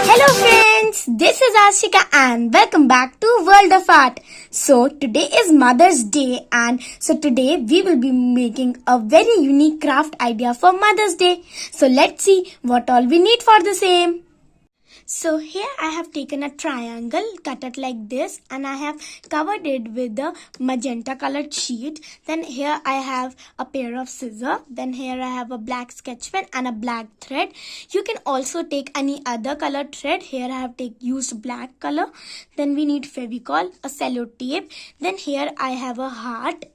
Hello friends, this is Ashika and welcome back to World of Art. So today is Mother's Day and so today we will be making a very unique craft idea for Mother's Day. So let's see what all we need for the same. So here I have taken a triangle, cut it like this, and I have covered it with the magenta colored sheet. Then here I have a pair of scissors. Then here I have a black sketch pen and a black thread. You can also take any other color thread. Here I have used black color. Then we need Fevicol, a cello tape. Then here I have a heart,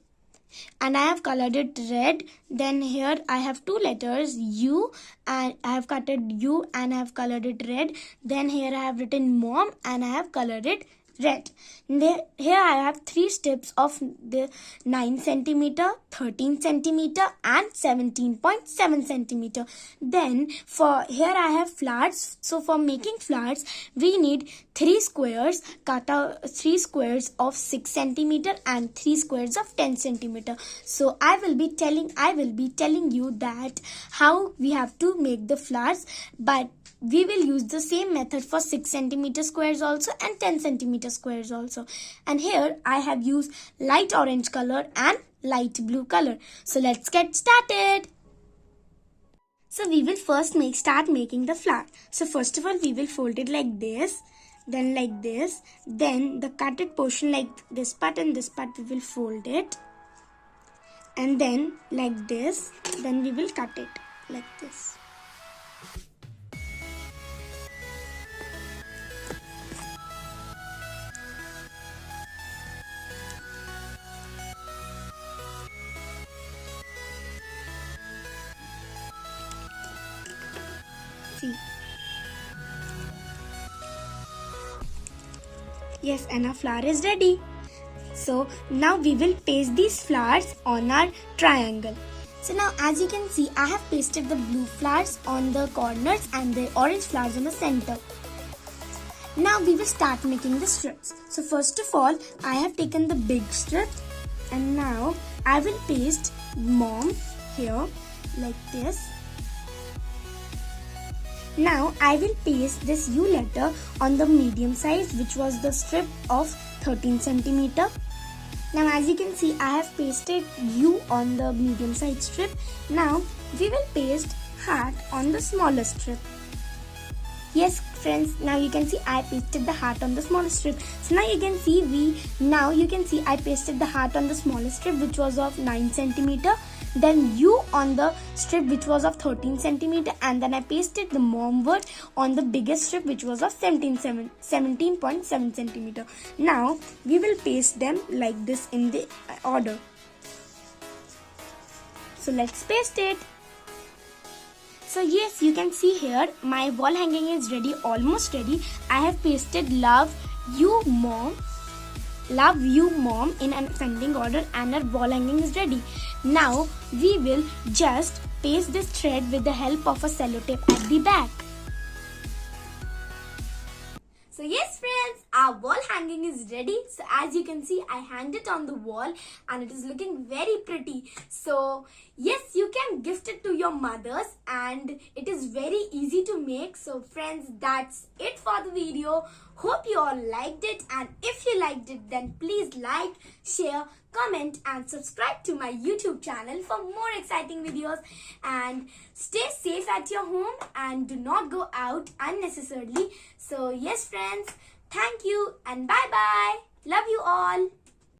and I have colored it red. Then here I have two letters U, and I have cutted U and I have colored it red. Then here I have written mom and I have colored it red. Here I have three strips of the 9 centimeter, 13 centimeter and 17.7 centimeter. Then for here I have flowers. So for making flowers we need 3 squares. Cut out 3 squares of 6 centimeter and 3 squares of 10 centimeter. So I will be telling you that how we have to make the flowers, but we will use the same method for 6 centimeter squares also and 10 centimeter squares also. And here I have used light orange color and light blue color. So let's get started. So we will first start making the flower. So first of all we will fold it like this, then like this, then the cutted portion like this part and this part we will fold it, and then like this, then we will cut it like this. See. Yes, and our flower is ready. So now we will paste these flowers on our triangle. So now as you can see, I have pasted the blue flowers on the corners and the orange flowers in the center. Now we will start making the strips. So first of all, I have taken the big strip, and now I will paste mom here like this. Now I will paste this U letter on the medium size, which was the strip of 13 centimeter. Now as you can see, I have pasted U on the medium size strip. Now we will paste heart on the smaller strip. Yes friends, now you can see I pasted the heart on the smaller strip. So now you can see I pasted the heart on the smaller strip, which was of 9 centimeter. Then U on the strip which was of 13 centimeter, and then I pasted the mom word on the biggest strip which was of 17.7 centimeter. Now we will paste them like this in the order. So let's paste it. So yes, you can see here my wall hanging is ready, almost ready. I have pasted love you mom in an ascending order, and our wall hanging is ready. Now we will just paste this thread with the help of a cello tape at the back. So yes friends, our wall hanging is ready. So as you can see, I hanged it on the wall and it is looking very pretty. So yes, you can gift it to your mothers and it is very easy to make. So friends, that's it for the video. Hope you all liked it, and if you liked it, then please like, share, comment and subscribe to my YouTube channel for more exciting videos. And stay safe at your home and do not go out unnecessarily. So yes friends, thank you and bye bye. Love you all.